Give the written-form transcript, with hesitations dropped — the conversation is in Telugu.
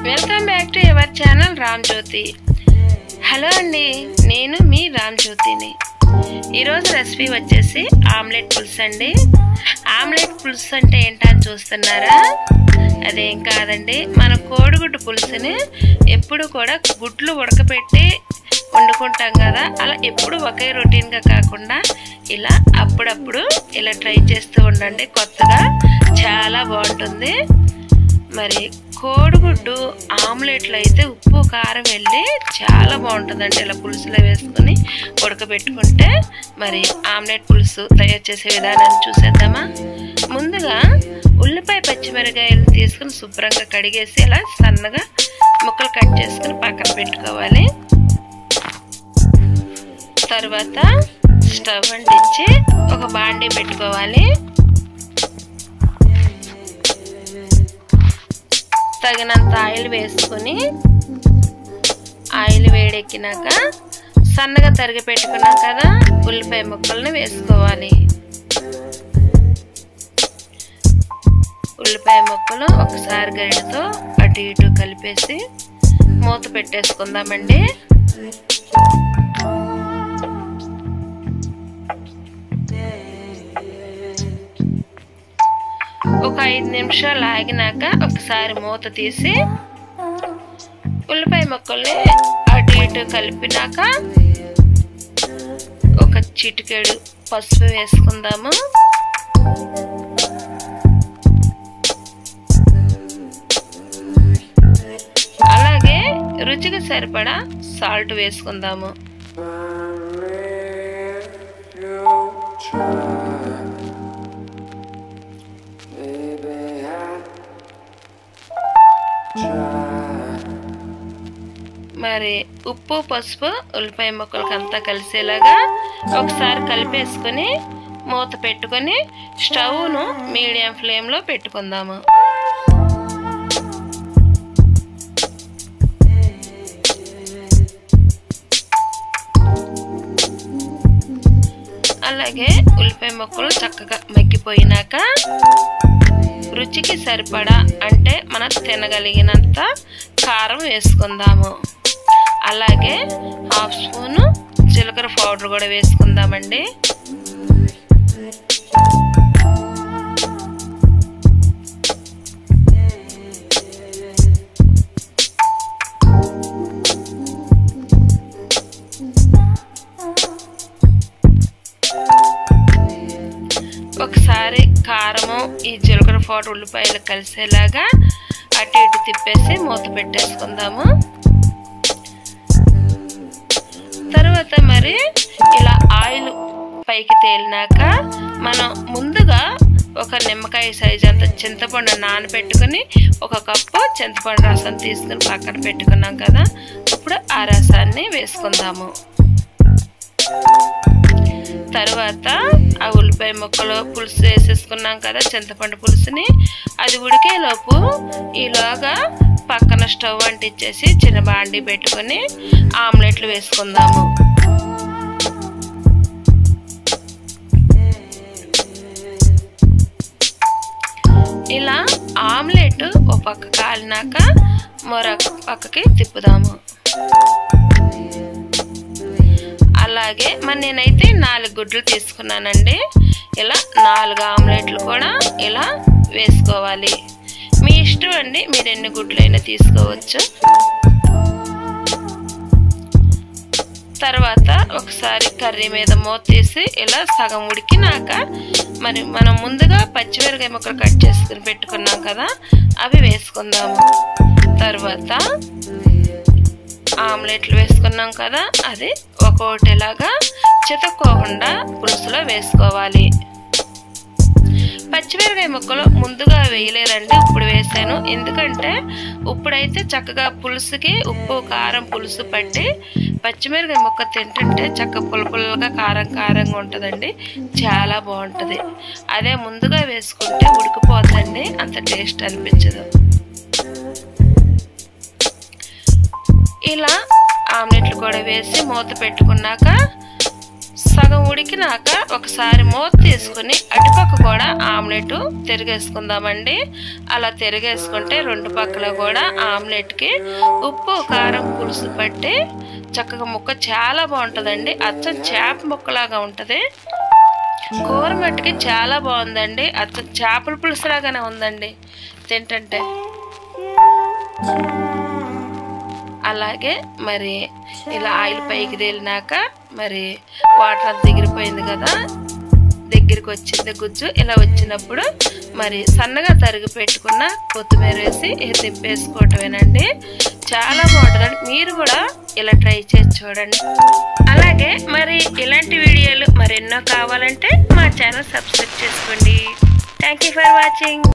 Welcome back to your channel Ram Jyothi. Hello అండి, నేను మీ రామ్ జ్యోతిని. ఈరోజు రెసిపీ వచ్చేసి ఆమ్లెట్ పులుసు అండి. ఆమ్లెట్ పులుసు అంటే ఏంటని చూస్తున్నారా? అదేం కాదండి, మన కోడిగుడ్డు పులుసుని ఎప్పుడు కూడా గుడ్లు ఉడకపెట్టి వండుకుంటాం కదా, అలా ఎప్పుడు ఒకే రొటీన్గా కాకుండా ఇలా అప్పుడప్పుడు ఇలా ట్రై చేస్తూ ఉండండి. కొత్తగా చాలా బాగుంటుంది. మరి కోడిగుడ్డు ఆమ్లెట్లు అయితే ఉప్పు కారం వెళ్ళి చాలా బాగుంటుందండి. ఇలా పులుసులో వేసుకొని ఉడకబెట్టుకుంటే మరి ఆమ్లెట్ పులుసు తయారు చేసే విధానాన్ని చూసేద్దామా? ముందుగా ఉల్లిపాయ పచ్చిమిరకాయలు తీసుకుని శుభ్రంగా కడిగేసి ఇలా సన్నగా ముక్కలు కట్ చేసుకుని పక్కన పెట్టుకోవాలి. తర్వాత స్టవ్ అంటించి ఒక బాండీ పెట్టుకోవాలి. తగినంత ఆయిల్ వేసుకొని ఆయిల్ వేడెక్కినాక సన్నగా తరిగి పెట్టుకున్నాం కదా ఉల్లిపాయ ముక్కల్ని వేసుకోవాలి. ఉల్లిపాయ ముక్కలు ఒకసారి గరిటతో అటు ఇటు కలిపేసి మూత పెట్టేసుకుందామండి. ఒక 5 నిమిషాలు ఆగినాక ఒకసారి మూత తీసి ఉల్లిపాయ ముక్కల్ని అటు ఇటు కలిపినాక ఒక చిటికెడు పసుపు వేసుకుందాము. అలాగే రుచికి సరిపడా సాల్ట్ వేసుకుందాము. మరి ఉప్పు పసుపు ఉల్లిపాయ ముక్కలకి అంతా కలిసేలాగా ఒకసారి కలిపేసుకొని మూత పెట్టుకొని స్టవ్ను మీడియం ఫ్లేమ్లో పెట్టుకుందాము. అలాగే ఉల్లిపాయ ముక్కలు చక్కగా మగ్గిపోయినాక రుచికి సరిపడా అంటే మనం తినగలిగినంత కారం వేసుకుందాము. అలాగే 1/2 స్పూను జీలకర్ర పౌడర్ కూడా వేసుకుందామండి. ఒకసారి కారము ఈ జీలకర్ర పౌడర్ ఉల్లిపాయలు కలిసేలాగా అటు ఇటు తిప్పేసి మూత పెట్టేసుకుందాము. తర్వాత మరి ఇలా ఆయిల్ పైకి తేలినాక మనం ముందుగా ఒక నిమ్మకాయ సైజు అంత చింతపండు నానబెట్టుకుని 1 కప్పు చింతపండు రసం తీసుకుని పక్కన పెట్టుకున్నాం కదా, ఇప్పుడు ఆ రసాన్ని వేసుకుందాము. తర్వాత ఆ ఉల్లిపాయ ముక్కలు పులుసు వేసేసుకున్నాం కదా చింతపండు పులుసుని, అది ఉడికేలోపు ఈలోగా పక్కన స్టవ్ అంటించేసి చిన్న బాండీ పెట్టుకొని ఆమ్లెట్లు వేసుకుందాము. ఇలా ఆమ్లెట్ ఒక పక్క కాలినాక మరొక పక్కకి తిప్పుదాము. అలాగే మరి నేనైతే 4 గుడ్లు తీసుకున్నానండి. ఇలా 4 ఆమ్లెట్లు కూడా ఇలా వేసుకోవాలి. మీ ఇష్టం అండి, మీరు ఎన్ని గుడ్లైనా తీసుకోవచ్చు. తర్వాత ఒకసారి కర్రీ మీద మూత తీసి ఇలా సగం ఉడికినాక మరి మనం ముందుగా పచ్చిమిరకాయ ముక్కలు కట్ చేసుకుని పెట్టుకున్నాం కదా, అవి వేసుకుందాము. తర్వాత ఆమ్లెట్లు వేసుకున్నాం కదా, అది ఒక్కొక్కటిలాగా చితక్కోకుండా పులుసులో వేసుకోవాలి. పచ్చిమిరకాయ ముక్కలు ముందుగా వేయలేదండి, ఇప్పుడు వేసాను. ఎందుకంటే ఇప్పుడైతే చక్కగా పులుసుకి ఉప్పు కారం పులుసు పట్టి పచ్చిమిరకాయ ముక్క తింటుంటే చక్క పుల్లపుల్లగా కారం కారంగా ఉంటుందండి, చాలా బాగుంటుంది. అదే ముందుగా వేసుకుంటే ఉడికిపోతుందండి, అంత టేస్ట్ అనిపించదు. ఇలా ఆమ్లెట్లు కూడా వేసి మూత పెట్టుకున్నాక సగం ఉడికినాక ఒకసారి మూత తీసుకుని అటుపక్క కూడా ఆమ్లెట్ తిరిగేసుకుందామండి. అలా తిరిగేసుకుంటే రెండు పక్కల కూడా ఆమ్లెట్కి ఉప్పు కారం పులుసు పట్టి చక్కగా ముక్క చాలా బాగుంటుందండి. అచ్చం చేప ముక్కలాగా ఉంటుంది. కూర మట్టుకి చాలా బాగుందండి. అచ్చం చేపల పులుసు లాగానే ఉందండి తింటుంటే. అలాగే మరి ఇలా ఆయిల్ పైకి తేలినాక మరి వాటర్ అంతా ఎగిరిపోయింది కదా, దగ్గరికి వచ్చింది గుజ్జు. ఇలా వచ్చినప్పుడు మరి సన్నగా తరిగి పెట్టుకున్న కొత్తిమీర వేసి తిప్పేసుకోవటమేనండి. చాలా బాగుంటుందండి. మీరు కూడా ఇలా ట్రై చేసి చూడండి. అలాగే మరి ఇలాంటి వీడియోలు మరెన్నో కావాలంటే మా ఛానల్ సబ్స్క్రైబ్ చేసుకోండి. Thank you for watching.